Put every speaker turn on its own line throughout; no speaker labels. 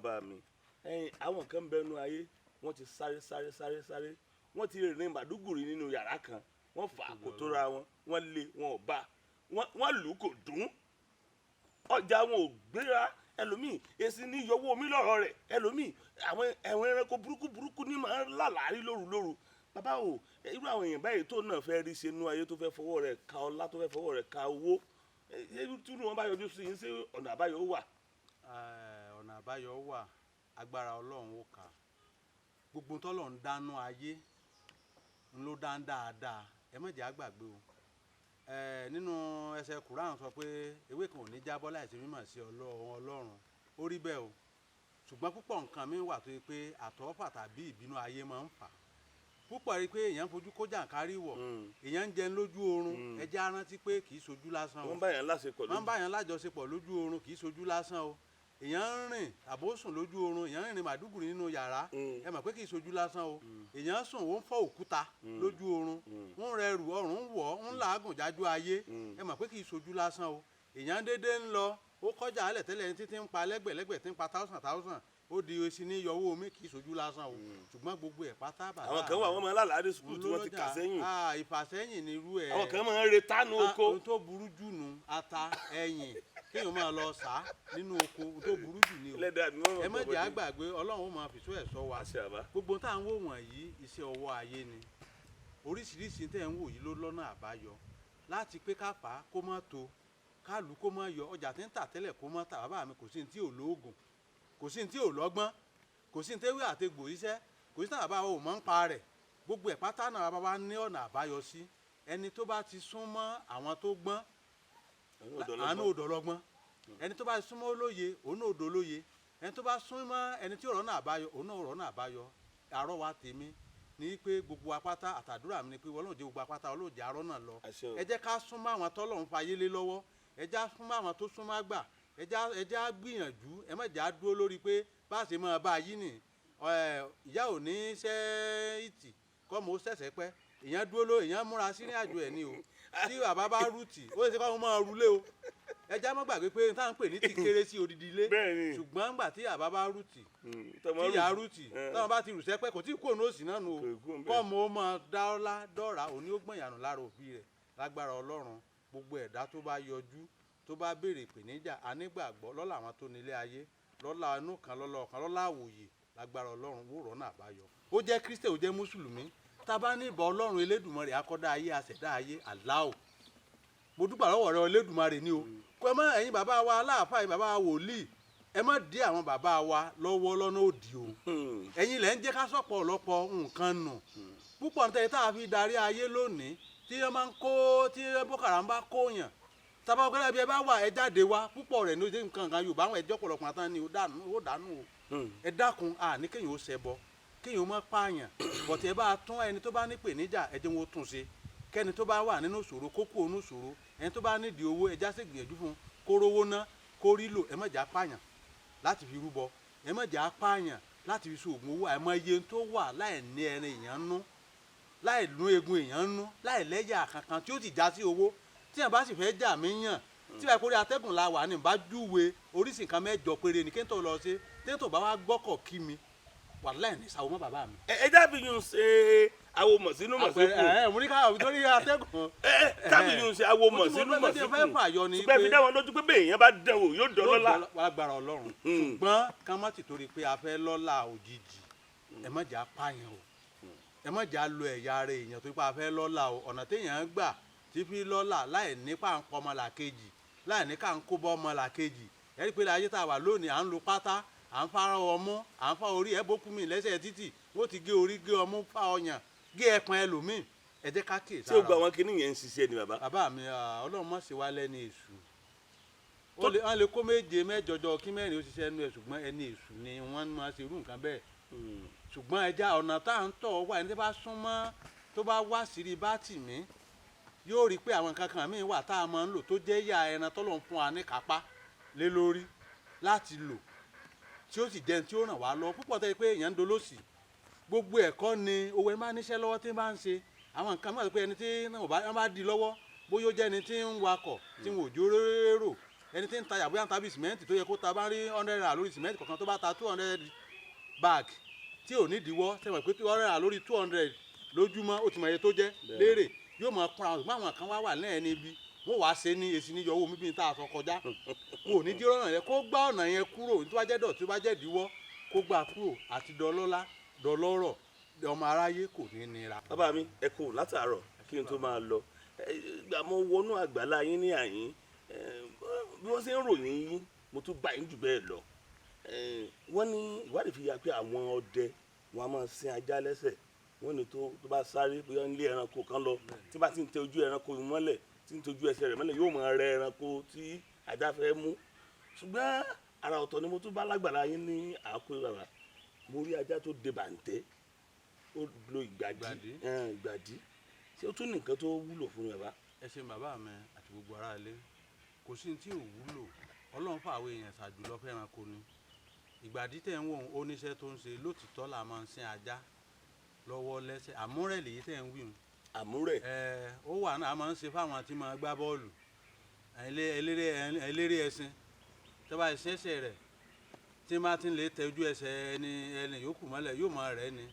bàbá mi àwọn kan bẹnu ayé wọ́n ti sáré wọ́n ti rìn Màdúgùrí nínú yàrá kan wọ́n fà kò tó ra wọn wọ́n lé wọn ò bá wọ́n lù kò dùn ọjà wọn ò gbéra ẹlòmíì èsì ní yọwọ́ omi lọ́rọ̀ rẹ̀ ẹlòmíì àwọn ẹranko burúkú ní máa ń lálàárí lóru bàbá o irú àwọn èèyàn báyìí tó náà fẹ́ rí ṣe nú ayé tó fẹ́ fọwọ́ rẹ̀ ka ọlá tó fẹ́ fọwọ́ rẹ̀ ka owó tí wọn bá yọjú sí yín ṣé ọ̀nà àbáyọ wà.
ọ̀nà àbáyọ wà agbára Ọlọ́run ó kà gbogbo tọ́lọ́run dánú ayé ló dán dáadáa ẹ má jẹ́ àgbàgbé o nínú ẹsẹ̀ Kùránì sọ pé ewé kan ò ní jábọ́ láìsí mímọ̀ sí Ọlọ́run ó rí bẹ́ẹ̀ o ṣùgbọ́n púpọ̀ nǹkan mi wà tó yẹ pé àtọ́fà tàbí ìbínú ayé máa ń fà púpọ̀ rí pé èèyàn fojú kó jàǹkárí wọ̀ èèyàn ń jẹun lójú oorun ẹjẹ́ arántí pé kì í sojú lásán o
wọ́n bá yàn
lájọṣepọ̀ lójú oorun kì í sojú lásán o èèyàn ń rìn àbósùn lójú oorun èèyàn ń rìn Màdúgùrí nínú yàrá ẹ mọ̀ pé kì í sojú lásán o èèyàn sùn ó ń fọ́ òkúta lójú oorun ń rẹrù ọrùn ń wọ̀ ń làágùn jájú ayé ẹ mọ̀ pé kì í sojú lásán o èèyàn dédé ń lọ ó kọjá alẹ̀ tẹ́lẹ̀ ẹni títí ń pa lẹ́gbẹ̀lẹ́gbẹ̀ tí ń pa thousand ó di esi ní yọwọ́ omi kì í sojú lásán o ṣùgbọ́n gbogbo ẹ̀ pátá bàbá
àwọn kan wà wọ́n máa lálàádé sùkúl tí wọ́n ti kà sẹ́yìn
ìfàsẹ́yìn ni irú ẹ̀
àwọn kan máa ń re tánú oko
ohun tó burú jù nù ata ẹ̀yìn kéèyàn máa lọ sá nínú oko ohun tó burú jù ni o ẹ má jẹ́ àgbàgbé Ọlọ́run ó máa fìṣó ẹ̀ sọ wa gbogbo tá à ń wò wọ̀nyí iṣẹ́ ọwọ́ ayé ni oríṣiríṣi tẹ́ ń wò yìí ló lọ́nà àbáyọ láti pé ká fà á kó má tó ká lù kó má yọ ọjà tí ń tà tẹ́lẹ̀ kó má tà bàbá mi kò sí ní tí ò lóògùn kò sí ní tí ò lọ́gbọ́n kò sí ní tẹ́wé àtegbò iṣẹ́ kò sí táwọn bá wò mọ́ ń pa rẹ̀ gbogbo ẹ̀ pátá náà bàbá ní ọ̀nà àbáyọ sí ẹni tó bá ti súnmọ́ àwọn tó gbọ́n àánú odò ọlọ́gbọ́n ẹni tó bá ti súnmọ́ olóye òun náà odò olóye ẹni tó bá súnmọ́ ẹni tí ò rọ́nà àbáyọ òun náà rọ́nà àbáyọ àrọ́wà tèmi ní pé gbogbo apáta àtàdúrà mi ni pé Ọlọ́run jẹ́ gbogbo apáta Ọlọ́run jẹ́ arọ́ náà lọ ẹ jẹ́ ká súnmọ́ àwọn tọ́lọ́run fayé lé lọ́wọ́ ẹ jẹ́ súnmọ́ àwọn tó súnmọ́ àgbà ẹ jẹ́ á gbìyànjú ẹ má jẹ́ á dúró lórí pé bá a ṣe máa bá a yí nì ìyá ò ní ṣẹ́ ìtì kọ́ mo ṣẹ̀ṣẹ̀ pẹ́ èèyàn dúró ló èèyàn múra sí ní àjò ẹ̀ ni o tí bàbá bá rúùtì ó lè ṣe kọ́ mo máa rúlé o ẹ já má gbàgbé pé táwọn ń pè ní ti kéré sí odidi ilé ṣùgbọ́n ńgbà tí bàbá bá rúùtì tí ìyá rúùtì táwọn bá ti rù sẹ́pẹ́ kò tí ì kó òun ó sì náà nù o kọ́ mo máa dọ́ra òní ó gbọ̀nyànù lára òbí rẹ̀ lágbára Ọlọ́run gbogbo ẹ̀dá tó bá yọjú tó bá béèrè ìpèníjà anígbàgbọ́ lọ́la àwọn tó nílé ayé lọ́la inú kan lọ́la ọ̀kan lọ́la àwòyè lágbára Ọlọ́run wò rọ́nà àbáyọ. ó jẹ́ kírísítẹ̀ ó jẹ́ mùsùlùmí tá a bá ní ìbà Ọlọ́run Elédùmarè akọ́dá ayé àṣẹ̀dá ayé Allahu mo dúpẹ́ lọ́wọ́ rẹ Elédùmarè ni o kó ẹ má ẹ̀yin bàbá wa aláàfáà ẹ̀yin bàbá wa wòlíì ẹ má dí àwọn bàbá wa lọ́wọ́ lọ́nà òdì o ẹ̀yin lẹ́ ń jẹ́ ká sọ̀pọ̀ ọ̀lọ́pọ̀ nǹkan nù púpọ̀ nítorí tá a fi darí ayé lónìí tí wọ́n máa ń kó tí Boko Haram bá kóyàn tàbá ọgbẹ́lẹ́ bí ẹ bá wà ẹ jáde wá púpọ̀ rẹ̀ ní ojú nǹkan kan Yorùbá àwọn ẹjọ́ pọ̀lọpọ̀ àtàn ni ó dànù o ẹ dákun ní kéèyàn ó ṣẹbọ kéèyàn ó má pààyàn bọ̀tẹ̀ ẹ bá tún ẹni tó bá ní ìpèníjà ẹ jẹ́ wọn ó tún ṣe kẹ́ni tó bá wà nínú ìṣòro kó kúrò nínú ìṣòro ẹni tó bá nídìí owó ẹja sì gbìyànjú fún kó rówó ná kó rí lò ẹ má jà pààyàn láti fi rúbọ ẹ má jà pààyàn láti fi ṣoògùn owó àìmọ̀ iye tó wà láì ní ẹrin èèyàn nú láì nú egun èèyàn nú láì lẹ́yà kankan tí ó ti já sí owó tí ẹ bá sì fẹ́ jà mí yàn tí ẹ kórè atẹ́gùn la wà ní bá júwe oríṣi nǹkan mẹ́jọ péré ní kéńtò lọ sí téńtò bá wá gbọ́kọ̀ kí mi wà láì ní sáwọ́ mọ́ bàbá mi.
ẹ dábì yún ṣe awo mọ̀sínú mọ̀síkù.
mo ní ká òbí tó ní atẹ́gùn.
dábì yún ṣe awo mọ̀sínú mọ̀síkù. ṣùgbọ́n fi dá wọn lójú pé bẹ́ẹ̀ yẹn bá dán wò yóò dán lọ́la.
lágbára Ọlọ́run ṣùgbọ́n ká má ti torí pé a fẹ́ lọ́la òjijì ẹ má jà pààyàn o ẹ má jà lo ẹ̀yà ara èèyàn tó pé a fẹ́ lọ́la o ọ̀nà téèyàn gbà tí fi lọ́la láì nípa ń pọ̀ ọmọlàkejì láì ní ká ń kó bọ́ ọmọlàkejì ẹ rí i pé ayé tá a wà lónìí à ń lo pátá à ń fara ọmú à ń fa orí ẹ bókú mi lẹ́sẹ̀ títì wọ́n ti gé orí gé ọmú fa ọyàn gé ẹpọn ẹlòmíì ẹ jẹ́ ká kíyèsára.
tí o gba àwọn kinní yẹn ń ṣiṣẹ́ ni bàbá.
bàbá mi Ọlọ́run má ṣe wá lẹ́ni èṣù wọ́n lè kó méje mẹ́jọjọ kí mẹ́rin ó ṣiṣẹ́ nú ẹ̀ ṣùgbọ́n ẹni èṣù ni wọ́n máa ṣe irú nǹkan bẹ́ẹ̀ ṣùgbọ́n ẹja ọ̀nà tá à ń tọ̀ wá ẹni tó bá súnmọ́ tó bá wá sírí bá tì mí yóò rí i pé àwọn nǹkan kan míì wà tá a máa ń lò tó jẹ́ yà ẹran tó lọ́n fún wa ní kápá lé lórí láti lò tí ó sì jẹun tí ó ràn wá lọ púpọ̀ tẹ́ pé èèyàn ń dolóṣì gbogbo ẹ̀kọ́ ni owó ẹ máa níṣẹ́ lọ́wọ́ tí ń bá ń ṣe àwọn nǹkan mọ̀ pé ẹni tí wọ́n bá di lọ́wọ́ bóyá ó jẹ́ ẹni tí ń wakọ̀ tí wọn ò jó rérò ẹni tí ń tajà bóyá ń ta bí sìmẹ́ǹtì tó yẹ kó ta bá rí 100 naira lórí sìmẹ́ǹtì kọ̀ọ̀kan tó bá ta 200 bag tí ò ní ìdíwọ́ sẹ́wọ̀n pé 200 naira lórí 200 lójúmọ́ ó ti mọ iye tó jẹ́ léèrè yóò mọ kúnra wọn ṣùgbọ́n àwọn kan wá wà lẹ́yìn níbi wọ́n wàá ṣe ní èsì níyọ owó mi bí n tá a sọ kọjá wọn ò ní dí ọ̀nà yẹn kó gbá ọ̀nà yẹn kúrò tó bá jẹ́ dọ̀tí tó bá jẹ́ ìdíwọ́ kó gbà kúrò àti dọlọ́lá dọlọ́rọ̀ ọmọ aráyé kò ní nira.
bàbá mi ẹ kú látàárọ̀ kí n tó máa lọ ìgbà mo wọnú àgbàlá yín ní àyín bí wọ́n ṣe ń ròyìn yín mo tún bá yín jù bẹ́ẹ̀ lọ wọ́n ní ìwádìí fi ya pé àwọn ọdẹ wọn a máa sin ajá lẹ́sẹ̀ wọ́n ní tó bá sáré bóyá nílé ẹranko kan lọ tí bá ti ń tẹ ojú ẹranko mọ́lẹ̀ tí ń tọ́jú ẹsẹ̀ rẹ̀ mọ́lẹ̀ yóò máa rẹ ẹranko tí ajá fẹ́ mú ṣùgbọ́n ara ọ̀tọ̀ ni mo tún bá lágbàlá yín ní àákó bàbá mo rí ajá tó de bàǹtẹ́ ó lo ìgbàdí ṣé ó tún nìkan tó wúlò fún mi bàbá.
ẹ ṣe bàbá mi àti gbogbo ará ilé kò sí tí ò wúlò ọlọ́run fàwọn èèyàn ṣàjùlọ fẹ́ranko ni ìgbàdí tẹ̀ ń wò ó níṣẹ́ tó ń ṣe lótìtọ́ là máa ń sin ajá lọ́wọ́ lẹ́sẹ̀ àmúrẹ̀ lèyí tẹ̀ ń wí o.
àmúrẹ̀.
ó wà náà a máa ń ṣe fáwọn tí máa gbá bọ́ọ̀lù eléré ẹṣin tó bá ṣẹ̀ṣẹ̀ rẹ̀ tí máa ti lè tẹ́jú ẹsẹ̀ ẹni yòókù mọ́lẹ̀ yóò máa rẹ̀ ni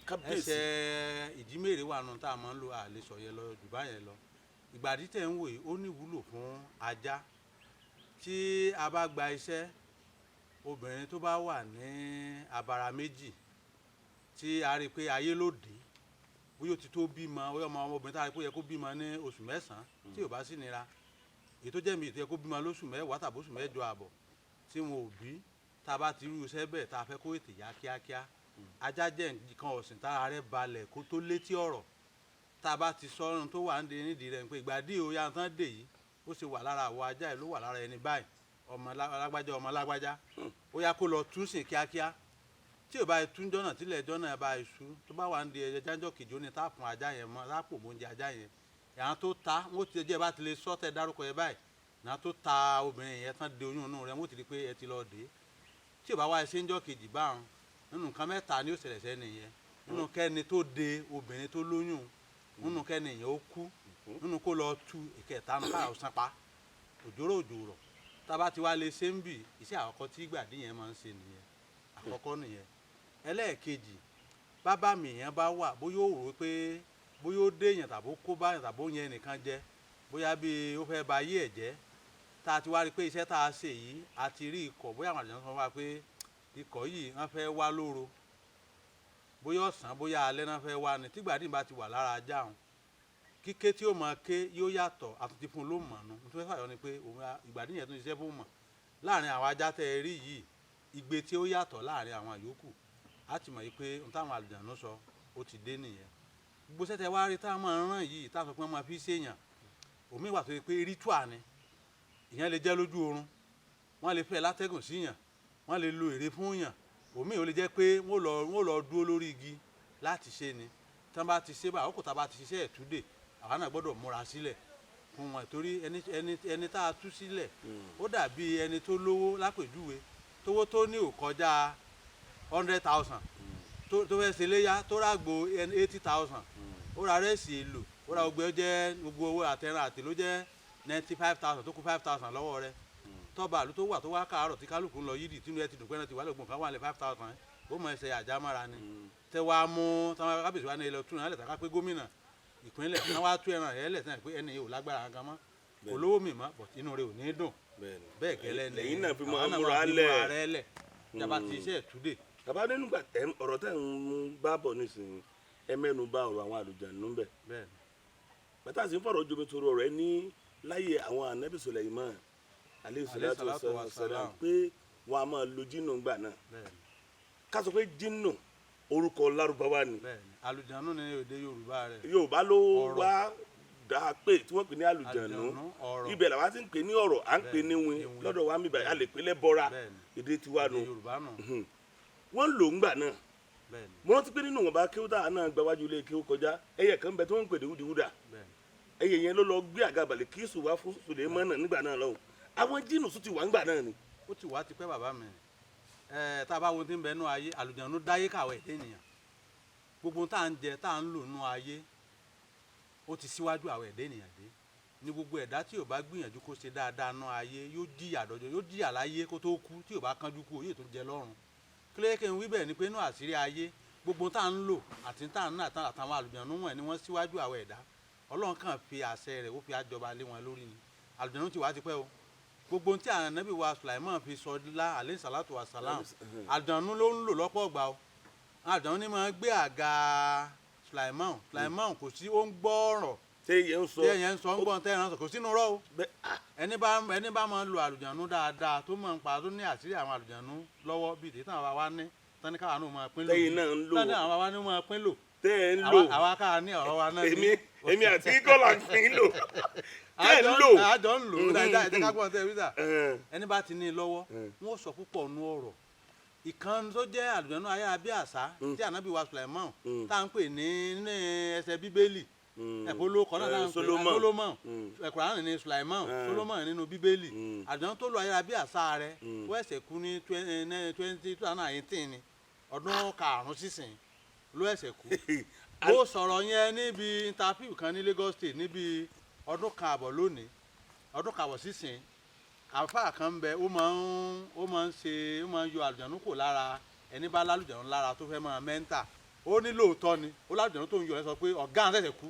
ẹsẹ̀ ìjímèrè wà nù tá a máa ń lo àlesọ yẹn lọ jù báyẹn lọ ìgbàdí tẹ̀ ń wò yìí ó ní ìwúlò fún ajá tí a bá gba iṣẹ́ obìnrin tó bá wà ní abara méjì tí a rí i pé ayé ló dé bóyá ó ti tó bímọ bóyá ọmọbìnrin tá a rí i pé ó yẹ kó bímọ ní oṣù mẹ́sàn-án tí ò bá sí nira èyí tó jẹ́ mi ètò yẹ kó bímọ lóṣù mẹ́wàá tàbí oṣù mẹ́jọ àbọ̀ tí wọn ò bí tá a bá ti rí iṣẹ́ bẹ́ẹ̀ tá a fẹ́ kó ètè yá kíákíá ajá jẹ́ nǹkan ọ̀sìn tára rẹ̀ balẹ̀ kó tó létí ọ̀rọ̀ tá a bá ti sọ́run tó wà nídìí rẹ̀ pé ìgbàdí o ya tán dè yìí ó ṣe wà lára àwọ̀ ajá yìí ló wà lára ẹni báyìí ọmọ lágbájá ó yá kó lọ tún sìn kíákíá tí ò bá tún jọ́nà tílẹ̀ jọ́nà bá iṣu tó bá wà ní ẹ̀jẹ̀ jájọ́ kejì ó ní tá a fún ajá yẹn mọ́ lápò mọ́ńjẹ ajá yẹn ìyàwó tó ta wọ́n ti jẹ́ bá ti lè sọ́tẹ̀ dárúkọ yẹn báyìí ìyàwó tó ta obìnrin yẹn tán de oyún inú rẹ̀ wọ́n ti rí pé ẹ ti lọ dé tí ò bá wá ẹsẹ̀ ńjọ́ kejì báwọn nínú nǹkan mẹ́ta ni ó ṣẹlẹ̀ sẹ́ni yẹn nínú kẹ́ni tó de obìnrin tó lóyún nínú kẹ́ni yẹn ó kú nínú kó lọ tu ìkẹta nínú káyọ̀ sanpa òjòrò tá a bá ti wá lè ṣe ń bì iṣẹ́ àkọ́kọ́ tí ìgbàdí yẹn máa ń ṣe nìyẹn àkọ́kọ́ nìyẹn ẹlẹ́ẹ̀kejì bábà mi yẹn bá wà bóyá ó rò pé bóyá ó dé yẹn tàbó kó bá yẹn tàbó yẹn nìkan jẹ bóyá bí ó fẹ́ ba ayé ẹ̀ jẹ́ tá a ti wá rí pé iṣẹ́ tá a ṣe yìí a ti rí ikọ̀ bóyá àwọn àjọyọ̀ sọ wá pé ikọ̀ yìí wọ́n fẹ́ wá lóru bóyá ọ̀sán bóyá alẹ́ náà fẹ́ wá ni tígbàdí bá ti wà lára ajá òun kíké tí ó máa ké yóò yàtọ̀ àtúntí fún un ló mọ̀ nù nítorí fàyọ ni pé òun ìgbàdí yẹn tó ń ṣiṣẹ́ fún mọ̀ láàrin àwọn ajá tẹ́ ẹ rí yìí igbe tí ó yàtọ̀ láàrin àwọn àyókù á ti mọ̀ yìí pé ohun táwọn àlùjànnú sọ ó ti dé nìyẹn gbogbo sẹ́tẹ̀ wá rí táwọn máa ń ràn yìí táwọn sọ pé wọ́n máa fi ṣèyàn òmíì wà tó yẹ pé ritual ni ìyẹn lè jẹ́ lójú oorun wọ́n lè fẹ́ látẹ́gùn síyàn wọ́n lè lo ère fún yàn òmíì ó lè jẹ́ pé wọ́n lọ dúró lórí igi láti ṣe ni tí wọ́n bá ti ṣe bá àkókò tá a bá ti ṣiṣẹ́ ẹ̀túndè àwọn náà gbọ́dọ̀ múra sílẹ̀ fún wọn torí ẹni tá a tú sílẹ̀ ó dàbí ẹni tó lówó lápèjúwe tówó tó ní ò kọjá 100,000 tó fẹ́ ṣe léyà tó ràgbò 80,000 ó ra rẹ́ẹ̀sì èlò ó ra gbogbo owó àtẹran àti ló jẹ́ 95,000 tó kù 5,000 lọ́wọ́ rẹ̀ tọ́ba àlú tó wà tó wá káàárọ̀ tí kálukú ń lọ yídì tínú ẹ ti dùn pé náà ti wà lóògùn kan wà lẹ̀ 5,000 ó mọ ẹsẹ̀ àjámára ni tẹ wàá mú táwọn kábíyèsí wa ní ilẹ̀ tún náà lẹ̀ tàkà pé gómìnà ìpínlẹ̀ náà wàá tú ẹran ẹ̀ lẹ̀ tán pé ẹni yóò lágbára gan mọ́ olówó mi mọ́ bọ̀t inú rẹ̀ ò ní dùn bẹ́ẹ̀ gẹ́lẹ́ ni
lẹ́yìn náà fi máa múra lẹ̀
ìjàmbá ti iṣẹ́ ìtúdè.
bàbá nínú ọ̀rọ̀ tẹ̀ ń bá bọ̀ nísìnyí ẹ mẹ́nu bà ọ̀rọ̀ àwọn àlùjànnú bẹ̀. bàtà sí ń fọ̀rọ̀ jomi toro ọ̀rọ̀ ẹ ní láyé àwọn ànábì Sùlẹ̀mánù alayhi salatu wassalam pé wọn a máa lo jinnu gbà náà ká sọ pé jinnu orúkọ Lárúbáwá ni
àlùjànnú ní èdè Yorùbá rẹ̀
Yorùbá ló wá dá pé tí wọ́n pè ní àlùjànnú ibẹ̀ làwọn ti ń pè ní ọ̀rọ̀ à ń pè ní win lọ́dọ̀ wa mi báyìí a lè pè lẹ́bọra èdè tiwa nù wọ́n lò ń gbà náà mo rántí pé nínú wọn bá kéwú táwọn náà gbáwájú ilé kéwú kọjá ẹyẹ kan bẹ tó ń pè ní wúdiwúdà ẹyẹ yẹn ló lọ gbé àgàbàlẹ̀ kí sùn wá fún Sùlẹ̀mánù nígbà náà lọ́hùn àwọn jínù tún ti wà ń gbà náà ni.
ó ti wá tipẹ́ bàbá mi tá a bá wo ti ń bẹ nú ayé àlùjànnú dáyé kàwé ènìyàn gbogbo tá à ń jẹ tá à ń lò nú ayé ó ti síwájú àwọn ẹ̀dẹ́ ènìyàn dé ní gbogbo ẹ̀dá tí ò bá gbìyànjú kó ṣe dáadáa ná ayé yóò jìyà dọjọ́, yóò jìyà láyé kó tó kú, tí ò bá kánjú kú yóò tó jẹ lọ́run. kílẹ̀ kí n wí bẹ́ẹ̀ ni pé inú àṣírí ayé gbogbo tá à ń lò àti tá à ń ná àtàwọn àlùjànnú wọn ni wọ́n síwájú àwọn ẹ̀dá. Ọlọ́run kàn fi àṣẹ rẹ̀ ó fi àjọba lé wọn lórí ni. Àlùjànnú ti wá ti pẹ́ o. Gbogbo tí Ànábì wa Sulaiman fi sọ lá alayhi salatu wa salam, àlùjànnú ló ń lò lọ́pọ̀ ọgbà o. Àlùjànnú ni máa gbé àga Sulaiman kò sí ó ń gbọ́ ọ̀rọ̀ téèyàn ń sọ ń gbọ́n téèyàn ń sọ kò sínú rọ́ o. ẹni bá máa lo àlùjànnú dáadáa tó máa ń pa tó ní àṣírí àwọn àlùjànnú lọ́wọ́ bíi tètè àwọn wa ní tani káwa náà máa pín lò tani àwọn wa ní máa pín lò
tẹ́ ẹ̀ ń lò
àwa káwa ní ọ̀rọ̀ wa náà ní.
èmi àti kọ́lá ń pín lò tẹ́ ẹ̀ ń lò.
àjọ ń lò dáadáa ẹ̀jẹ̀ ká gbọ́n tẹ́ ẹ wíṣà ẹni bá ti ní lọ́wọ́ wọ́n sọ púpọ̀ nú ọ̀rọ̀. Ìkan tó jẹ́ àlùjànnú ayárabíàṣá tí Ànábì wa Sulaiman tá à ń pè ní ẹsẹ̀ bíbélì ẹ̀pọ̀lọ́ kan náà tá à ń pè ní Solomon Kùránì ní Sulaiman Solomon nínú bíbélì. Àlùjànnú tó lo ayárabíàṣá rẹ̀ wọ́n ẹ̀sẹ̀ kú ní 2018 ni ọdún karùn-ún sísìn ló ẹ̀sẹ̀ kú. ó sọ̀rọ̀ yẹn níbi interview kan ní Lagos State níbi ọdún kààbọ̀ lónìí ọdún kààbọ̀ sísìn. Àfáà kan bẹ ó máa ń yọ àlùjànnú kò lára ẹni bá lálùjànnú lára tó fẹ́ máa mẹ́ńtà. Ó ní lóòótọ́ ni ó lálùjànnú tó ń yọ ẹ sọ pé ọ̀gá àwọn ṣẹ̀ṣẹ̀ kú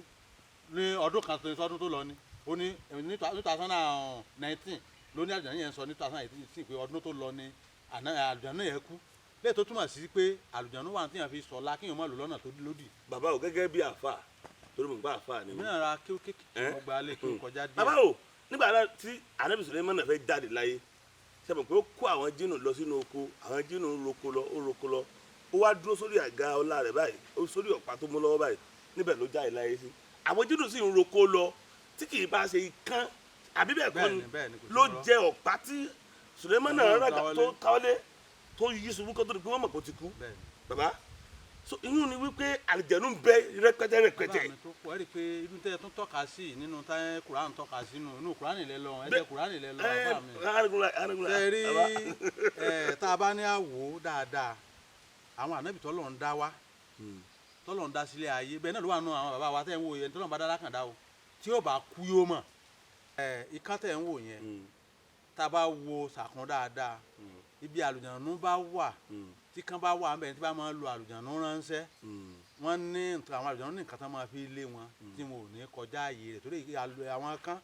ní ọdún kan tó ní sọ́dún tó lọ ni. Ó ní 2019 ló ní àlùjànnú yẹn sọ ní 2018 pé ọdún tó lọ ni àlùjànnú yẹn kú. lẹ́yìn tó túmọ̀ sí pé àlùjànnú wà tí yẹn fi sọ̀la kí yẹn má lò lọ́nà tó lòdì.
Bàbá o gẹ́gẹ́ bí àfáà torí mo gbọ́ àfáà ni.
èmi náà ra kí ó kékeré mo gba alẹ́ kí ó kọjá díẹ̀.
Bàbá o nígbà tí Ànábì Sùlẹ́mánà fẹ́ jáde láyé sẹ́mi pé ó kó àwọn jínù lọ sínú oko àwọn jínù ń roko lọ ó wá dúró sórí àga ọlá rẹ̀ báyìí ó sórí ọ̀pá tó mú lọ́wọ́ báyìí níbẹ̀ ló jáde láyé sí. Àwọn jínù sì ń roko lọ tí kì í bá ṣe ikán àbí bẹ́ẹ̀ kọ́ ni ló jẹ ọ̀pá tí Sùlẹ́mánà rẹ̀ tó káwọ́lé tó yí ṣubú kó tó di pé wọ́n mọ̀ kó ti kú. Bàbá so inú ni wípé àlùjànnú ń bẹ rẹpẹtẹ.
tó pọ̀ ẹ́ rí i pé irú tẹ́ ẹ tún tọ́ka sí nínú táyé Kùránì tọ́ka sí inú Kùránì lẹ lọ ẹsẹ̀ Kùránì lẹ lọ bàbá mi. ṣe rí tá a bá ní àwò dáadáa àwọn ànábì tọ́lọ̀ ń dá wá tọ́lọ̀ ń dá sílé ayé bẹ́ẹ̀ náà ló wà nù àwọn bàbá wa tẹ́ ń wò yẹn tọ́lọ̀ ń bá dá lákàndá o tí yóò bá kú yóò mọ̀ ikán tẹ́ ń wò yẹn tá a bá wo sàkún dáadáa ibi àlùjànnú bá wà tí kan bá wà ńbẹ̀ tí bá máa lo àlùjànnú ránṣẹ́ wọ́n ní àwọn àlùjànnú ní nǹkan tó máa fi lé wọn tí wọn ò ní kọjá ààyè rẹ̀ torí àwọn kan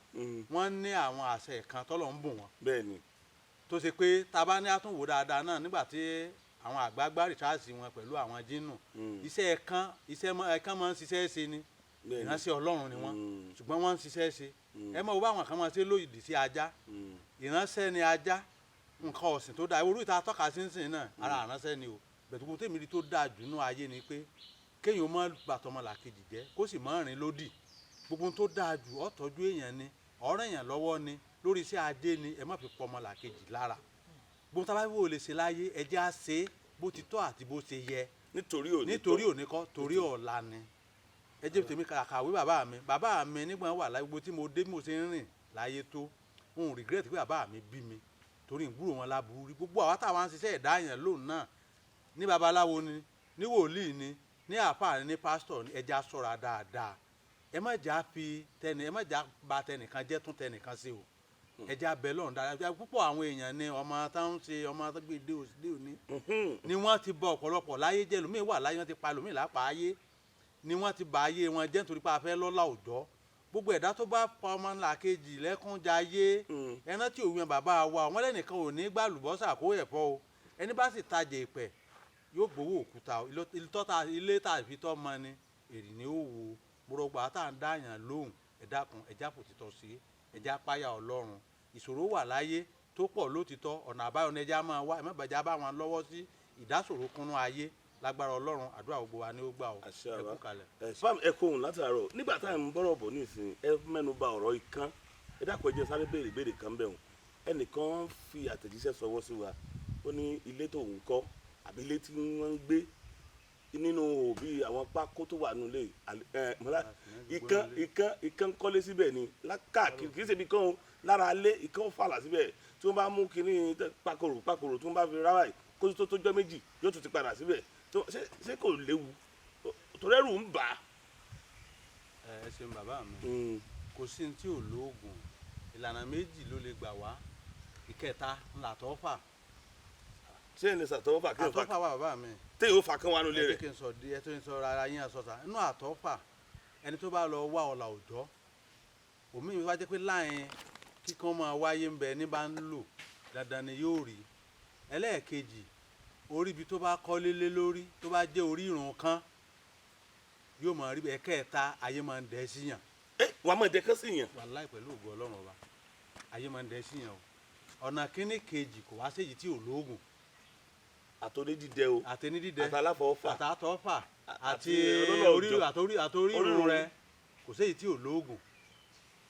wọ́n ní àwọn àṣẹ kan tọ́lọ̀ ń bùn wọn.
Bẹ́ẹ̀ni.
tó ṣe pé tá a bá ní àtúnwò dáadáa náà nígbà tí àwọn àgbààgbà rìsáàsì wọn pẹ̀lú àwọn jínù iṣẹ́ ẹ̀kan máa ń ṣiṣẹ́ ṣe ni ìránṣẹ́ Ọlọ́run ni wọ́n ṣùgbọ́n wọ́n ń ṣiṣẹ́ ṣe ẹ mọ̀ wọ́n àwọn kan máa ṣe lòdì sí ajá ìránṣẹ́ ni ajá nǹkan ọ̀sìn tó dáa irú ìta tọ́ka sí nsìn náà ara àránṣẹ́ ni o bẹ̀tùkú tèmi rí tó dáa jù nínú ayé ni pé kéèyàn má bàtọ́ ọmọlàkejì jẹ́ kó sì má rìn lódì gbogbo tó dáa jù ó tọ́jú èèyàn ni ọ̀rẹ́ èèyàn lọ́wọ́ ni lórí iṣẹ́ ajé ni ẹ má fi pọ̀ ọmọlàkejì lára gbogbo tá a bá wò lè ṣe láyé ẹ jẹ́ á ṣe bó ti tọ́ àti bó ṣe yẹ nítorí òní kọ́ torí ọ̀la ni ẹ jẹ́ tèmi kàwé bàbá mi nígbà wà láyé gbogbo tí mo dé bí mo ṣe ń rìn láyé tó n ò regret pé bàbá mi bí mi torí ìgbúrò wọn láburú rí gbogbo àwa táwọn ṣiṣẹ́ ẹ̀dá yẹn lóun náà ní babaláwo ni ní wòlíì ni ní àfáà ní pásítọ̀ ẹja ṣọ́ra dáadáa ẹ má jà bà tẹnìkan jẹ́ tún tẹnìkan sí o ẹja bẹ lọ́run dáadáa púpọ̀ àwọn èèyàn ni ọmọ táwọn ṣe ọmọ tó gbé dé òní ni wọ́n ti bọ ọ̀pọ̀lọpọ̀ láyé jẹ́ lómi wà láyé wọ́n ti pa lómi lápá ayé ni wọ́n ti bà ayé wọn jẹ́ nítorí pé a fẹ́ lọ́lá òjọ́ gbogbo ẹ̀dá tó bá pa ọmọ ńlá kejì lẹ́kúnjayé ẹná tí òun yẹn bàbá wa wọn lẹ́nìkan ò ní gbà lùbọ́sà kó ẹ̀fọ́ o ẹni bá sì tajà ìpẹ́ yóò gbowó òkúta ilé tá a fi tọ́ mọ ni èrì ni ó wo gbọ́dọ̀gbà tá à ń dáyàn lóhùn ẹ̀dá kan ẹ̀já kò ti tọ́ sí ẹ̀já páyà Ọlọ́run ìṣòro wà láyé tó pọ̀ lótìtọ́ ọ̀nà àbáyọ ní ẹja máa wá ẹ̀mẹ́bàjá bá wọn lọ́wọ́ sí ìdásòro kúnnú ayé lágbára Ọlọ́run àdúrà gbogbo wa ni ó gbà ó ẹ kú kalẹ̀.
fam ẹ kóhun látàárọ̀ nígbà tá à ń bọ̀rọ̀ bọ̀ nísìnyí ẹ mẹ́nu bà ọ̀rọ̀ ikán ẹ dákun ẹ jẹ́ sáré béèrè kan bẹ̀ wọ́n ẹnìkan fi àtẹ̀jíṣẹ́ sọwọ́ sí wa ó ní ilé tó ń kọ́ àbí ilé tí wọ́n ń gbé nínú òbí àwọn pákó tó wà nílé ikán kọ́lé síbẹ̀ ni káàkiri kì í ṣe ibi kan lára alé ikán fàlà síbẹ̀ tí wọ́n bá mú kinní pákòrò tí wọ́n bá fi ráwà yìí kó tó jọ́ méjì yóò tún ti padà síbẹ̀ ṣé kò léwu torí ẹrù ń bà á.
ẹ ṣeun bàbá mi kò sí ní tí ò lóògùn, ìlànà méjì ló lè gbà wá. Ìkẹta ńlá tọ́fà.
ṣé ẹni sàtọ́fà kí n fa
àtọ́fà wà bàbá mi.
téyìn ó fa kán wá nulẹ̀ rẹ̀.
ẹ kí n sọ di ẹ tó ń sọ ara yín àsọta inú àtọ́fà ẹni tó bá lọ wá ọ̀là òjọ́ òmíì mi wá jẹ́ pé láàyè kíkan máa wáyé ń bẹ ní bá ń lò dandan ni yóò rí. ẹlẹ́ẹ̀kejì orí ibi tó bá kọ́lé lé lórí tó bá jẹ́ orí ìrùn kan yóò máa rí bẹ́ẹ̀. ẹ̀kẹta ayé máa ń dẹ́ síyàn.
wàá mọ̀ dẹ́kẹ́ sí yàn.
wàláì pẹ̀lú ògo Ọlọ́run ọba ayé máa ń dẹ́ síyàn o. ọ̀nà kíní kejì kò wá séyìí tí ò lóògùn.
àtòní dídẹ o.
àtẹni dídẹ
àtàláfọ̀ọ́fà.
àtàtọ́fà àti
ọlọ́lọ́ọ̀jọ́.
àtorí irun rẹ kò séyìí tí ò lóògùn.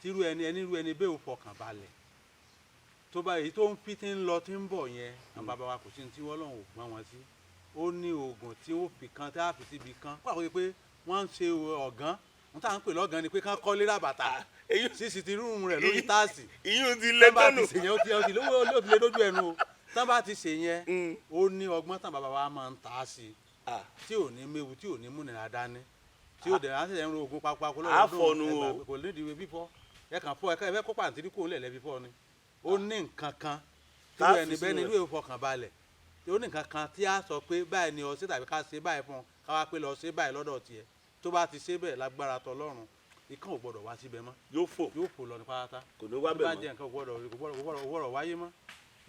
tírú ẹni bẹ́ẹ̀ ò fọkàn balẹ̀. tó bá èyí tó ń fi ti ń lọ tí ń bọ̀ yẹn àwọn bàbá wa kò sí ní tí wọ́n lọ́hùn ò gbọ́n wọn sí. ó ní oògùn tí ó fi kan tí a fi síbi kan pàápàá pé wọ́n ń ṣe ọ̀gán n tá à ń pè lọ́gán ni pé kán kọ́lé ràbàtà sísì ti rúùmù rẹ̀ lórí táàsì.
ìyún ti lé tọ́nù.
tán bá ti ṣèyẹn ó ti lé lójú ẹnu o. tán bá ti ṣèyẹn ó ní ọgbọ́n tán bàbá wa máa ń tà á sí tí ò ní méwu tí ò ní múnira dání tí ò dẹ̀ á sì ń ro oògùn pápá kó lọ́wọ́
àfọ̀nù
kò ní ìdíwé fífọ́ ẹ kàn fọ́ ẹ fẹ́ kó pàǹtírí kó lẹ̀ lẹ́ fífọ́ ni. ó ní nǹkan kan tí ẹni bẹ́ẹ̀ ni ìlú ìfọkàn balẹ̀ ó ní nǹkan kan tí a sọ pé báyìí ni ọ sí tàbí ká ṣe báyìí fún ká wá pé lọ ṣe báyìí lọ́dọ̀ tiẹ̀ tó bá ti ṣe bẹ́ẹ̀ lágbára tọlọ́run ikán ò gbọ́dọ̀ wá síbẹ̀ mọ́.
yóò fò
lọ ní pátá.
kò ní wá bẹ̀ mọ́.
tó bá jẹ nǹkan kò gbọ́dọ̀ wáyé mọ́.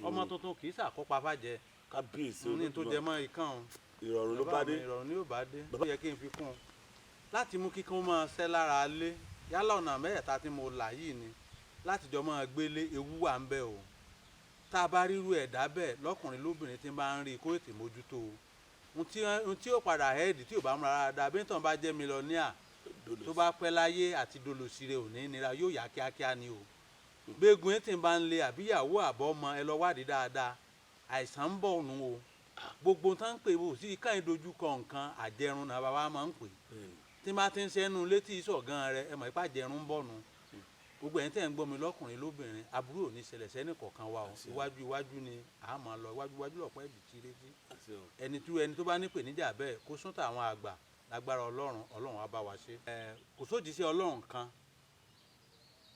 ọmọ tuntun kì í ṣàkópa fàjẹ́.
kábíyèsí
ní tó jẹ mọ́ ikán.
ìrọ̀rùn ló bá dé.
ìrọ̀rùn ni yóò bá dé. ó yẹ kí n fi kún un. láti mú kíkan máa ṣẹ́ lára lé yálà ọ̀nà mẹ́ẹ̀ta tí mo là yìí ni láti jọ máa gbélé ewu wà ń bẹ o. tá a bá ríru ẹ̀dá bẹ́ẹ̀ lọ́kùnrin lóbìnrin tí ń bá ń rí kó ètè mójútó o. ohun tí ó padà hẹ́ẹ̀dì tí ò bá múra dáadáa bí nítorí bá jẹ́ mílíọ̀nìà tó bá pẹ́ láyé àti dolòsire ò ní nira yóò yá kíákíá ni o. gbégun tí ń bá ń le àbíyàwó àbọ́mọ ẹ lọ wádìí dáadáa àìsàn ń bọ̀ nù o. gbogbo tá ń pè bò sí ká ìdojúkọ nǹkan àjẹrun náà bàbá máa ń pè. tí bá ti ń sẹ́nu létí ìṣọ̀gán rẹ ẹ mọ̀ ipá àjẹrun ń bọ̀ nù. gbogbo ẹ̀yin tẹ́ ń gbọ́ mi lọ́kùnrin lóbìnrin aburú ò ní ṣẹlẹ̀ sẹ́ni kọ̀ọ̀kan wa o. iwájú ni a máa lọ iwájú lọ̀pọ̀ ẹ̀bì tí retí. ẹni tó bá ní ìpèníjà bẹ́ẹ̀ kó sún tàwọn àgbà lágbára ọlọ́run á bá wa ṣe. kò sójíṣẹ́ ọlọ́run kan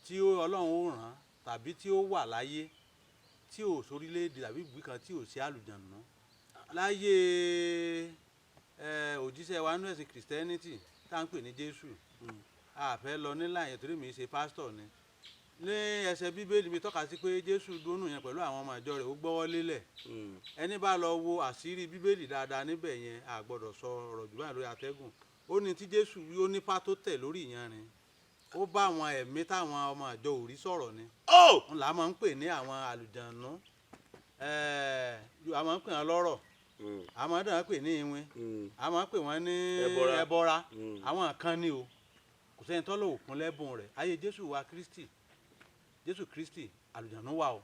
tí ọlọ́run ó rán tàbí tí ó wà láyé tí ò sórílẹ̀-èdè tàbí ìbí kan tí ò sí àlùjànnú. láyé òjíṣẹ́ wa nínú ẹ̀sìn kìrìsìtẹ́nìtì tá à ń pè ní Jésù a fẹ́ lọ nílà yẹn torí mi ṣe pásítọ̀ ni. ní ẹsẹ̀ bíbélì mi tọ́ka sí pé Jésù dúnú yẹn pẹ̀lú àwọn ọmọ ìjọ rẹ̀ ó gbọ́wọ́ lélẹ̀. ẹni bá lọ wo àṣírí bíbélì dáadáa níbẹ̀ yẹn a gbọ́dọ̀ sọ ọ̀rọ̀ jù báyìí lórí atẹ́gùn. ó ní tí Jésù wí ó nípa tó tẹ̀ lórí ìyanrìn ó bá àwọn ẹ̀mí táwọn ọmọ ìjọ ò rí sọ̀rọ̀ ni. ń là máa ń pè ní àwọn àlùjànnú a máa ń pè wọn lọ́rọ̀ a máa ń dàn pè ní iwin a máa ń pè wọ́n ní ẹbọra àwọn kan ní o kò sẹ́ni tọ́lọ̀ òkun lẹ́bùn rẹ̀ ayé Jésù Kristi àlùjànnú wà o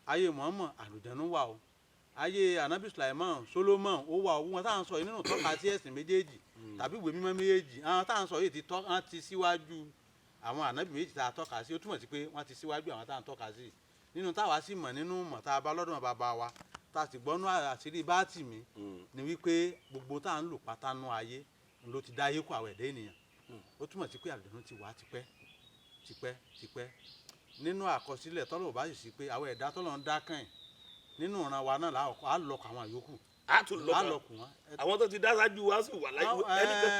ayé Muhammad àlùjànnú wà o ayé anabi Sulaiman Solomon ó wà o wọn táwọn sọ yìí nínú tọ́ka sí ẹ̀sìn méjèèjì tàbí ìwé mímọ́ méjèèjì àwọn táwọn sọ yìí wọ́n ti síwájú àwọn anabi méjì tá a tọ́ka sí ó túmọ̀ sí pé wọ́n ti síwájú àwọn táwọn tọ́ka sí nínú táwa sì mọ̀ nínú mọ̀ tá a bá lọ́dún bàbá wa tá a sì gbọ́nú àṣírí báàtì mi ni wípé gbogbo tá à ń lò pátánú ayé ló ti dá ayé kó àwọn ẹ̀dá ènìyàn ó túmọ̀ sí pé àlùjànnú ti wà tipẹ́ nínú àkọsílẹ̀ tọ́lọ̀ bá sì sí pé àwọn ẹ̀dá tọ́lọ̀ ń dá kàn nínú ìran wa náà á lọ́kọ̀ àwọn àyókù á lọ́kùn wọn.
àwọn tó ti dá sáájú wa sì wà láyé.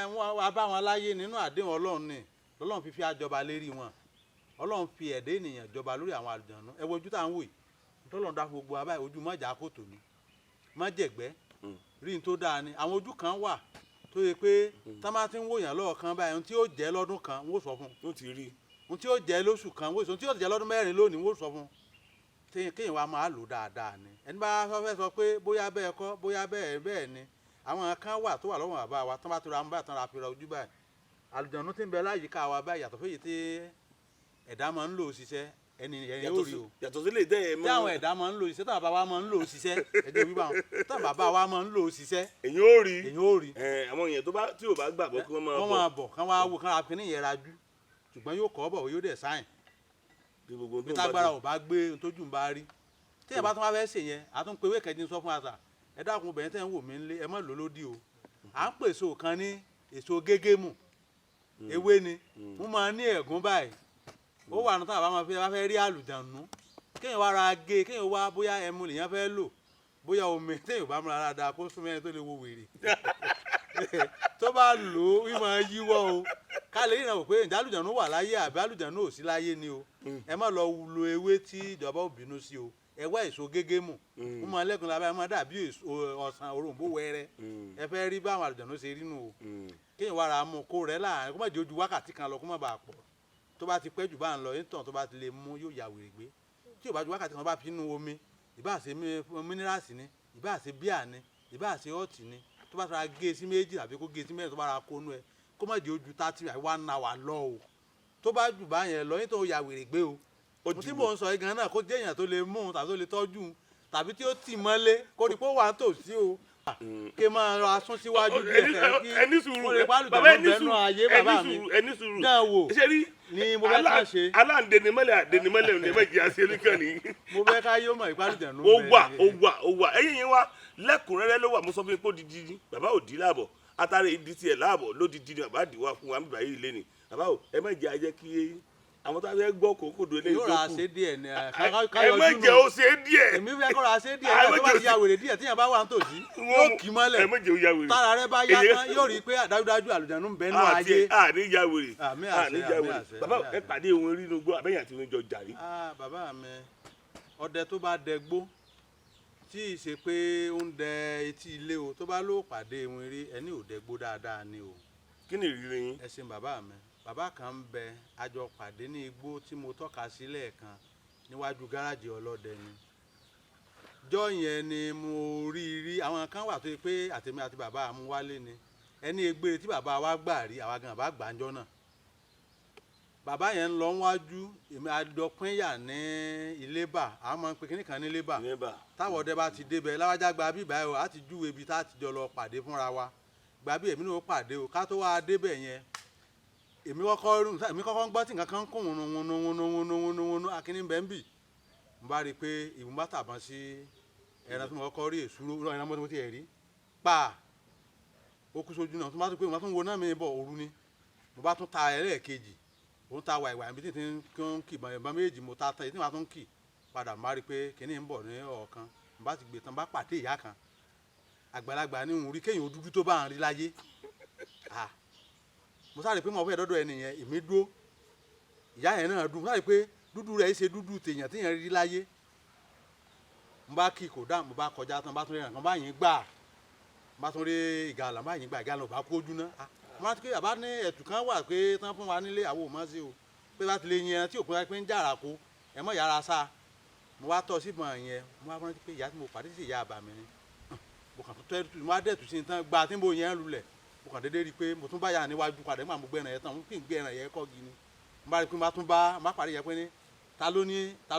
wọ́n bá wọn láyé nínú àdéhùn Ọlọ́run ni lọ́lọ́run fífi àjọba lérí wọn Ọlọ́run fi ẹ̀dá ènìyàn jọba lórí àwọn àlùjànnú ẹ wo ojú tá à ń wò yìí tọ́lọ̀ ń dá gbogbo wa báyìí ojú mọ́jà kòtò ni mọ́jẹ̀gbẹ́ rí n tó dáa ni àwọn ojú kan wà tó yẹ pé tá má ti ń wòyàn lọ́ọ̀kan báyìí ohun tí yóò jẹ́ lọ́dún kan wọ́n sọ fún un ohun tí yóò jẹ́ lóṣù kan wọ́n sọ ohun tí yóò jẹ́ lọ́dún mẹ́rin lónìí wọ́n sọ fún un kéèyàn wa máa lò dáadáa ni ẹni bá fẹ́ sọ pé bóyá bẹ́ẹ̀ kọ́ bóyá bẹ́ẹ̀ ni àwọn kan wà tó wà lọ́wọ́ bàbá wa tán bá tura mú báyìí tán ra fi ra ojú báyìí àlùjànnú tí ń bẹ láyìíká wa báyìí yàtọ̀ fẹ́yìí tí ẹ̀dá máa ń lò ṣiṣẹ́ ẹni yóò rí o
yàtọ̀ sílẹ̀ dẹ́ ẹ̀ mọ́
tí àwọn ẹ̀dá máa ń lò ṣiṣẹ́ tí bàbá wa máa ń lò ṣiṣẹ́ ẹ̀jẹ̀ wíwá wọn tí bàbá wa máa ń lò ṣiṣẹ́
èyí ó rí àwọn èèyàn tí ò bá gbàgbọ́ kí wọ́n
máa bọ̀ kán wá wò kán ra kíní yẹn rajú ṣùgbọ́n yóò kọ́ bọ̀ yóò dẹ̀ sáyìn bí tágbára ò bá gbé tójú ń bá rí tí ẹ̀ bá tún wá fẹ́ ṣe yẹn a tún pe ewé kẹ́jì sọ fún àṣà ẹ dákun bẹ̀yẹn tẹ́ ń wò mí ńlé ẹ má lò lódì o à ń pèsè kan ní èso gégémù ewé ni wọ́n máa ní ẹ̀gún báyìí ó wà nítorí àbá máa fẹ́ rí àlùjànnú kéèyàn wá ra gé kéèyàn wá bóyá ẹmu lèèyàn fẹ́ lò bóyá omi téèyàn bá múra dáadáa kó súnmọ́ ẹni tó lè wo wèrè tó bá lò ó wí máa yíwọ́ o ká lè ríran wò pé ǹjẹ́ àlùjànnú wà láyé àbí àlùjànnú ò sí láyé ni o ẹ má lọ lo ewé tí ìjọba ò bínú sí o ẹ wá èso gégé mù wọ́n máa lẹ́gùn lábẹ́ ẹ máa dàbí ọ̀sán òròǹbó wẹ́rẹ́ ẹ fẹ́ rí báwọn àlùjànnú ṣe rí nù o kéèyàn wá ra mú kó rẹ̀ láàrin kó má di ojú wákàtí kan lọ kó má bàa pọ̀ tó bá ti pẹ́ jù bá ń lọ nítorí tó bá ti lè mú yóò ya wèrè gbé tí ò bá ju wákàtí kan bá fi nú omi ìbá ṣe mínírààsì ni ìbá ṣe bíà ni ìbá ṣe ọ̀tì ni tó bá tọ́ra gé sí méjì àbí kó gé sí mẹ́rin tó bá ra kónú ẹ kó má di ojú 30 àbí 1 hour lọ o tó bá jù bá yẹn lọ nítorí ya wèrè gbé o mo tí mò ń sọ yìí gan náà kó jẹ́ èèyàn tó lè mú un tàbí tó lè tọ́jú un tàbí tí ó tì mọ́lé kó rí pé ó wà tòsí o kí máa rọ asún síwájú díẹ̀ kí mo lè pálù tó ń bẹnu ayé bàbá mi náà wò ni mo fẹ́ ká ṣe.
aláǹdenimọ́lẹ̀ àdenimọ́lẹ̀ ní méjì àṣẹríkàn ni.
mo fẹ́ ká yóò mọ̀ ìpálù tẹ̀nu.
ó wà ẹ̀yìn yín wá lẹ́kùnrẹ́rẹ́ ló wà mo sọ fún yín pé ó di dídí bàbá ò dí láàbọ̀ atare ìdí tiẹ̀ láàbọ̀ ló di dídí bàbá dì wá fún wa nígbà yìí lé ní bàbá ò ẹ má jẹ́ ajẹ́ kí àwọn tó fẹ́ gbọ́ kókó do eléyìí tó kù.
yóò ra ṣe díẹ̀ ní
ẹ má jẹ́ ó ṣe díẹ̀.
èmi fẹ́ kó ra ṣe díẹ̀ tó bá ti ya wèrè díẹ̀ tíyẹn bá wà nítòsí yóò kì í mọ́lẹ̀.
ẹ má jẹ́ ó ya wèrè.
tára rẹ bá yá tán yóò rí i pé dájúdájú àlùjànnú ń bẹ nínú ayé.
àní ya wèrè àní ya wèrè bàbá ẹ pàdé wọn rí inú gbọ́ àbẹ́yìn àti wọn jọ jàrí.
bàbá mi ọdẹ tó bá dẹgbó tí ì ṣe pé ó ń dẹ etí ilé o tó bá ló pàdé wọn rí ẹni ò dẹgbó dáadáa ni o.
kí ni ìrírí yín.
ẹ ṣeun bàbá mi bàbá kan ń bẹ àjọ pàdé ní igbó tí mo tọ́ka sí lẹ́ẹ̀kan níwájú gáràjì ọlọ́dẹ ni jọ́ yẹn ni mo rí àwọn kan wà tó yẹ pé àtèmi àti bàbá àmúwálé ni ẹni egbére tí bàbá wa gbà rí àwa gan bàbá gbàǹjọ́ náà bàbá yẹn ń lọ wájú èmi àdọpínyà ní ilébà àwọn máa ń pe kínní kan ní ilébà táwọn ọdẹ bá ti débẹ̀ láwájá gba bíbá ẹ̀ o á ti júwe ibi tá a ti jọ lọ pàdé fúnra wa gba bí èmi náà pàdé o ká tó wá débẹ̀ yẹn èmi kọ́kọ́ ń gbọ́ tí nǹkan kan kún wọnú akínní bẹ́ẹ̀ ń bì mo bá rí i pé ìwọ̀n bá tàbọn sí ẹran tí mo kọ́kọ́ rí èsúró ẹran mọ́tò tí ẹ̀ rí pa ó kú sójú náà tó bá tún pé mo bá tún wo náà mi bọ̀ òru ni mo bá tún ta ẹlẹ́ẹ̀kejì òun ta wàìwà ibi tí n kì ìbọn méjì mo ta tán èyí tí wọ́n tún kì padà má rí i pé kínní ń bọ̀ ní ọ̀kan mo bá ti gbé tán bá pàdé ìyá kan àgbàlagbà ní òun rí kéèyàn dúdú tó bá ń rí láyé mo sáré pé mo fẹ́ dọ́dọ̀ ẹni yẹn èmi dúró ìyá yẹn náà dùn mo sáré pé dúdú rẹ̀ ṣe dúdú tèèyàn téèyàn rí láyé mo bá kí kò dáhùn mo bá kọjá tán bá tún rí ẹnìkan bá yín gbà bá tún rí ìgalà bá yín gbà ìgalà ò bá kó ojú náà mo rántí pé bàbá ní ẹ̀tù kan wà pé tán fún wa nílé àwọn ò mọ̀ sí o pé bá ti lè yin ẹran tí òpin pé ń jàrà kó ẹ mọ̀ yàrá sá mo wá tọ́ síbọn yẹn mo wá rántí pé ìyá tí mo pàdé sí ìyá àbàmì ni mo kàn tó tẹ́ mo wá dẹ̀tù sí tán gba tí mo yẹn lulẹ̀ mo kàn déédéé rí i pé mo tún bá yà níwájú padà nígbà mo gbé ẹran yẹn tán mo kì í gbé ẹran yẹn kọ́gi ni mo bá rí i pé mo tún bá má parí yẹn pé ní ta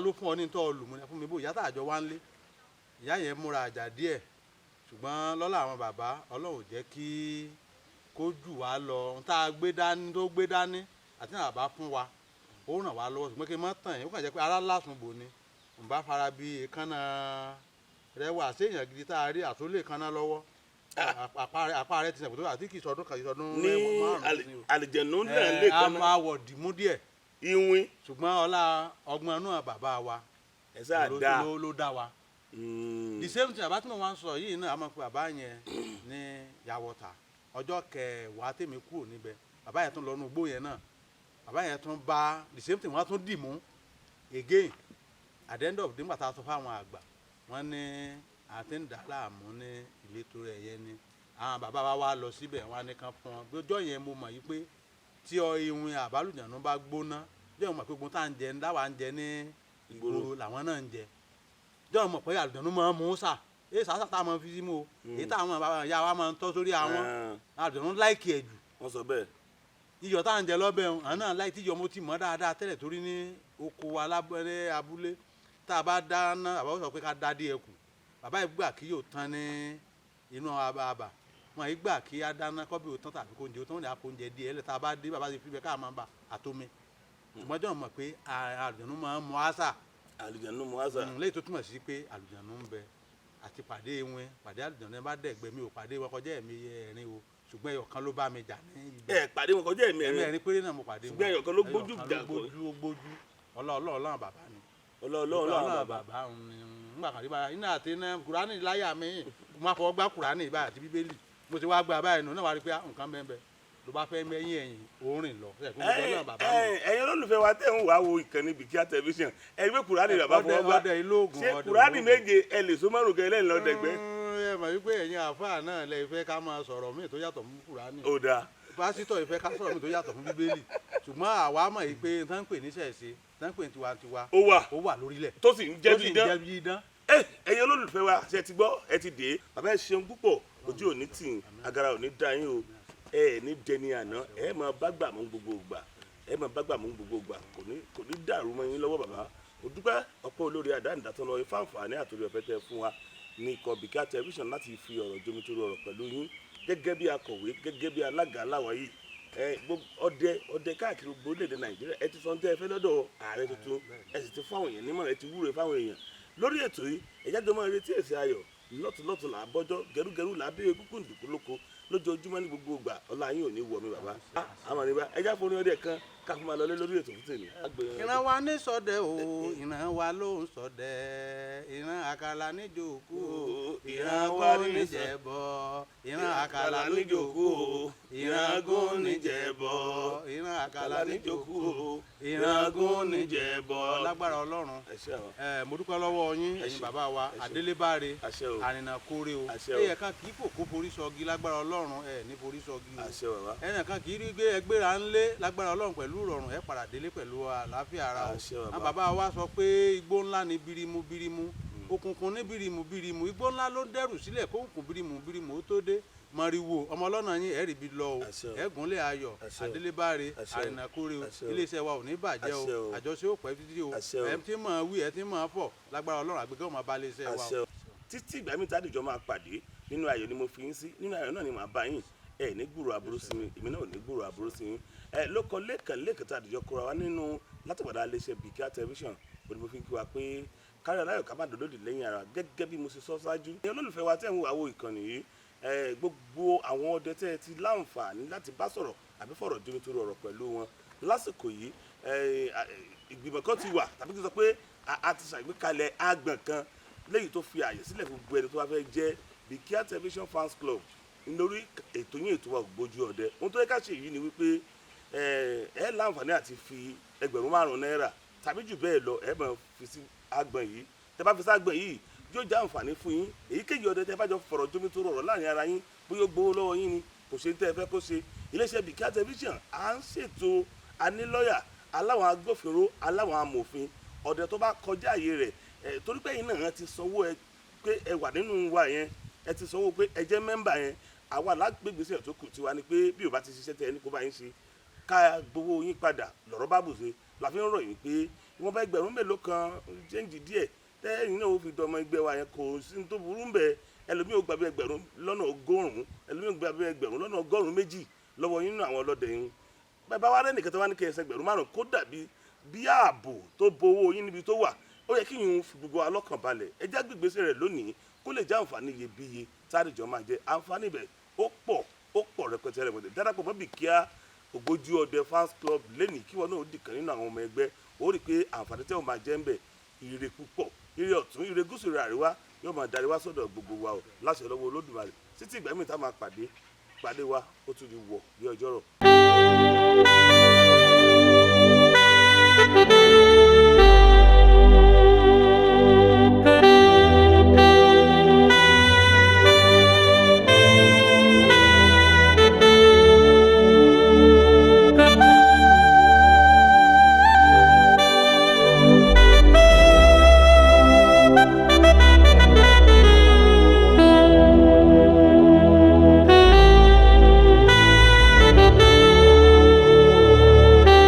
ló fún ọ ní tọ́ lù mo ní fún mi bó ìyá tààjọ wá ń lé ìyá yẹn múra àjà díẹ̀ ṣùgbọ́n lọ́lá àwọn bàbá Ọlọ́run jẹ́ kí kó jù wá lọ ohun tá a gbé dání tó gbé dání àti náà bàbá fún wa ó ràn wá lọ́wọ́ ṣùgbọ́n kí n má tàn yín ó kàn jẹ́ pé ara lásùn bò ni n bá fara bí èékánná rẹwà séèyàn gidi tá a rí àtúnlé èékánná lọ́wọ́ apá rẹ ti sẹ̀kùtò àti kì í sọdún kan ìsọdún
ní àlùjànnú náà lè
kan náà. a máa wọ̀ dìmú díẹ̀.
ìwìn.
ṣùgbọ́n ọlá ọgbọ́n náà bàbá wa ló dá wa. the same thing àbá tí mo wá ń sọ yìí náà a máa pe bàbá yẹn ní yàwọ̀tà ọjọ́ kẹwàá tèmi kúrò níbẹ̀ bàbá yẹn tún lọ nùgbó yẹn náà bàbá yẹn tún bá the same thing wọ́n tún dì mú again at the end of the day nígbà tá a sọ fáwọn àgbà wọ́n ní àti ń dà láàmú ní ìletò rẹ̀ yẹn ni àwọn bàbá wa wá lọ síbẹ̀ wọ́n á ní kan fún wọn lọ́jọ́ yẹn mo mọ̀ yí pé tí ìwìn àbálùjànnú bá gbóná jẹ́ mọ̀ pé gbogbo tá à ń jẹ ní dáwà ń jẹ ní ìgboro làwọn náà ń jẹ jẹ́ mọ̀ pé àlùjànnú máa ń mú sà èyí sàásà tá a máa fi sí mu o èyí táwọn bàbá ìyá wa máa ń tọ́ sórí àwọn àlùjànnú láìkì ẹ̀ jù.
wọ́n sọ bẹ́ẹ̀.
iyọ̀ tá à ń jẹ lọ́bẹ̀ àwọn náà láì tíyọ̀ mo ti mọ̀ dáadáa tẹ́lẹ̀ torí ní oko alábẹ́rẹ́ abúlé tá a bá dáná àbá sọ pé ká dá díẹ̀ kù bàbá yìí gbà kí yóò tán ní inú àbà wọn yìí gbà kí á dáná kọ́bí òtán tàbí kó oúnjẹ òtán ní àpò oúnjẹ díẹ̀ ẹlẹ́ta bá dé bàbá ti fi bẹ́ẹ̀ ká máa bà àtomi ṣùgbọ́n jọ̀ọ́ mọ̀ pé àlùjànnú máa ń mú àṣà.
àlùjànnú mú àṣà.
lẹ́yìn tó túmọ̀ sí pé àlùjànnú ń bẹ àti pàdé wọn pàdé àlùjànnú ẹ bá dẹ̀gbẹ́ mi ò pàdé wọn kọjá ẹ̀mí ẹ̀rin o ṣùgbọ́n ẹyọ kan ló bá mi jà ní ibẹ̀.
ẹ pàdé wọn kọjá
ẹ̀mẹ́rin péré náà mo pàdé wọn.
ṣùgbọ́n ẹyọ kan ló gbójú jà kọ.
gbójú ọlọ́ọ̀lọ́ọ̀ bàbá ni.
ọlọ́ọ̀lọ́ọ̀ bàbá
nígbà kan nígbà iná àti iná kùránì láyà mi mo máa fọwọ́ gbá kùránì ìbá àti bíbélì mo ti wá gba báyìí nù náà wá rí pé nǹkan bẹ́ẹ̀ bẹ́ẹ̀ ló bá fẹ́ mẹ́yìn ẹ̀yìn òórìn lọ.
ẹ̀yin olólùfẹ́ wa tẹ̀ ń wá wo ìkànnì Bíkíá tẹlifíṣàn ẹ̀yin pé kùránì bàbá fọwọ́ gbá ṣé kùránì méje ẹ lè so márùn kẹ lẹ́yìn lọ́dẹ̀gbẹ́.
ẹ mọ̀ wípé ẹ̀yin àáfàá náà lẹ fẹ́ ká máa sọ̀rọ̀ míì tó yàtọ̀ fún kùránì.
ó dáa.
pásítọ̀ ìfẹ́ ká sọ̀rọ̀ míì tó yàtọ̀ fún bíbélì ṣùgbọ́n àwa mọ̀ yìí pé tán pè ní ṣẹ̀ṣe tán pè ní tiwantiwa ó wà lórílẹ̀
tó sì ń jẹ́ bí idán. ẹ̀yin olólùfẹ́ wa ṣe ti gbọ́ ẹ ti dé bàbá ẹ ṣeun púpọ̀ ojú òní tì agara òní dá yín o ẹ ní dẹni àná ẹ máa bá gbà mú gbogbo ìgbà kò ní dàrú mọ́ yín lọ́wọ́ bàbá o dúpẹ́ ọ̀pọ̀ olórí àdáǹdàtọ́ lọ ifá àǹfààní àtòrí ọ̀fẹ́ tẹ fún wa ní ikọ̀ Bíkíá tẹlifíṣàn láti fi ọ̀rọ̀ jomitoro ọ̀rọ̀ pẹ̀lú yín gẹ́gẹ́ bí akọ̀wé gẹ́gẹ́ bí alága aláwọ̀ yìí ọdẹ káàkiri gbogbo orílẹ̀-èdè Nàìjíríà ẹ ti sọ ní tẹ́ ẹ fẹ́ lọ́dọ̀ ààrẹ tuntun ẹ sì ti fáwọn èèyàn nímọ̀ràn ẹ ti wúre fáwọn èèyàn lórí ètò yìí ẹ̀já jọ máa retí èsì ayọ̀ lọ́tùlọ́tù là á bọ́jọ́ gẹrúgẹrú là á bí ekúkú ndùkú lóko lójoojúmọ́ ní gbogbo ìgbà ọlá yín ò ní wọ̀ mí bàbá àmọ́ níbà ẹ̀já fún orin ọdẹ kan káfí máa lọlé lórí ètò fún tèmi.
ìran wa ní ṣọdẹ o ìran wa ló ń ṣọdẹ ìran àkàlà níjòkó ìran wa níjẹ̀bọ ìran àkàlà níjòkó ìran gún níjẹ̀bọ ìran àkàlà níjòkó ìran gún níjẹ̀bọ. lágbára Ọlọ́run mo dúpẹ́ lọ́wọ́ yín ẹ̀yin bàbá wa àdélébáre àrìnà kórè o ẹ̀yẹ kan kì í fòkó forí sọgi lágbára Ọlọ́run ẹ̀ ní forí sọgi o ẹ̀yẹ kan kì í rí gbé ẹgbẹ́ra ńlé lágbára Ọlọ́run pẹ̀lú rọrùn ẹ padà délé pẹ̀lú àlàáfíà ara o. àwọn bàbá wa sọ pé igbó ńlá ni bírímù bírímù òkùnkùn ní bírímù bírímù igbó ńlá ló dẹrù sílẹ̀ kó òkùnkùn bírímù bírímù ó tó dé mọ̀rìwò ọmọ ọlọ́nà yín ẹ̀rì bí lọ o ẹ̀gúnlẹ̀ ayọ̀ àdélébáre àrìnàkórè o iléeṣẹ́ wa ò ní bàjẹ́ o àjọṣe ó pẹ́ títí o ẹ̀ tí mọ̀ wí ẹ̀ tí mọ̀ fọ̀ lágbára Ọlọ́run àgbẹ̀gẹ́ ò máa bá iléeṣẹ́ wa o.
títí ìgbà mi tádìjọ máa pàdé nínú ayọ̀ ni mo fi yín sí nínú ayọ̀ náà ni màá bá yín ẹ ní gbúrò aburú sí mi èmi náà ò ní gbúrò aburú sí yín ẹ ló kọ lẹ́ẹ̀kan tá àdìjọ kóra wa nínú látọ̀gbàdá iléeṣẹ́ Bíkíá tẹlifíṣàn òní mo fi kí wa pé kárí aláyọ̀ ká má dòdòdì lẹ́yìn ara gẹ́gẹ́ bí mo ṣe sọ ṣáájú. ẹ̀yin olólùfẹ́ wa tẹ̀ ń wo àwo ìkànnì yìí gbogbo àwọn ọdẹ tẹ́ ẹ ti láǹfààní láti bá sọ̀rọ̀ àbí fọ̀rọ̀ jomitoro ọ̀rọ̀ pẹ̀lú wọn lásìkò yìí ìgbìmọ̀ kan ti wà tàbí kí n sọ pé a ti ṣàgbékalẹ̀ àgbọ̀n kan léyìí tó fi àyè sílẹ̀ fún gbogbo ẹni tó bá fẹ́ jẹ́ Bíkíá television fans club lórí ètò yín ètò wa Ogboju Ode ohun tó yẹ ká ṣe yìí ni wípé ẹ láǹfààní àti fi ẹgbẹ̀rún 5 náírà tàbí jù bẹ́ẹ̀ lọ ẹ máa fi sí àgbọ̀n yìí tẹ́ bá fi sí àgbọ̀n yìí yóò jẹ́ àǹfààní fún yín èyíkéyìí ọdẹ tẹ́ bá jọ fọ̀rọ̀ jomitoro ọ̀rọ̀ láàrin ara yín bóyá ó gbowó lọ́wọ́ yín ni kò ṣe tẹ́ ẹ fẹ́ kó ṣe iléeṣẹ́ Bíkíá television à ń ṣètò anílọ́yà aláwọn agbófinró aláwọn amòfin ọdẹ tó bá kọjá àyè rẹ̀ torí pé yín náà ti sanwó ẹ pé ẹ wà nínú wa yẹn ẹ ti sanwó pé ẹ jẹ́ mẹ́mbà yẹn àwa alágbègbèsè tó kù tiwa ni pé bí o bá ti ṣiṣẹ́ tẹ ẹni kó bá yín ṣe ká gbowó yín padà lọ́rọ̀ bá bùṣe la fi ń ròyìn pé wọ́n bá ẹgbẹ̀rún mélòó kan jẹ́ǹjì díẹ̀ tẹ́yìn náà ó fi dọmọ ẹgbẹ́ wa yẹn kò sí tó burú ń bẹ ẹlòmíì ó gba bí ẹgbẹ̀rún lọ́nà 100 ẹlòmíì ó gba bí ẹgbẹ̀rún lọ́nà 102 lọ́wọ́ yín nínú àwọn ọlọ́dẹ yín bàbá wa rẹ́nìkan tó wá ní kí ẹsẹ̀ ẹgbẹ̀rún 5 kó dàbí bí ààbò tó bo owó yín níbi tó wà ó yẹ kí yín fi gbogbo alọ́kàn balẹ̀ ẹ já gbègbèsè rẹ̀ lónìí kó lè jẹ́ àǹfààní iyebíye tádìjọ́ máa jẹ àǹfààní ibẹ̀ ó pọ̀ rẹpẹtẹ rẹpẹtẹ darapọ̀ mọ́ Bíkíá Ogboju Ode fans club lẹ́nìí kí wọn náà ó dìkan nínú àwọn ọmọ ẹgbẹ́ ó rí i pé àǹfààní tẹ́ wọn máa jẹ́ ń bẹ̀ ire púpọ̀ ire ọ̀tún ire gúúsù ire àríwá yóò máa darí wá sọ́dọ̀ gbogbo wa o láṣẹ lọ́wọ́ Olódùmarè títí ìgbà mìíràn tá máa pàdé wa ó tún di wọ̀ bí ọjọ́rọ̀.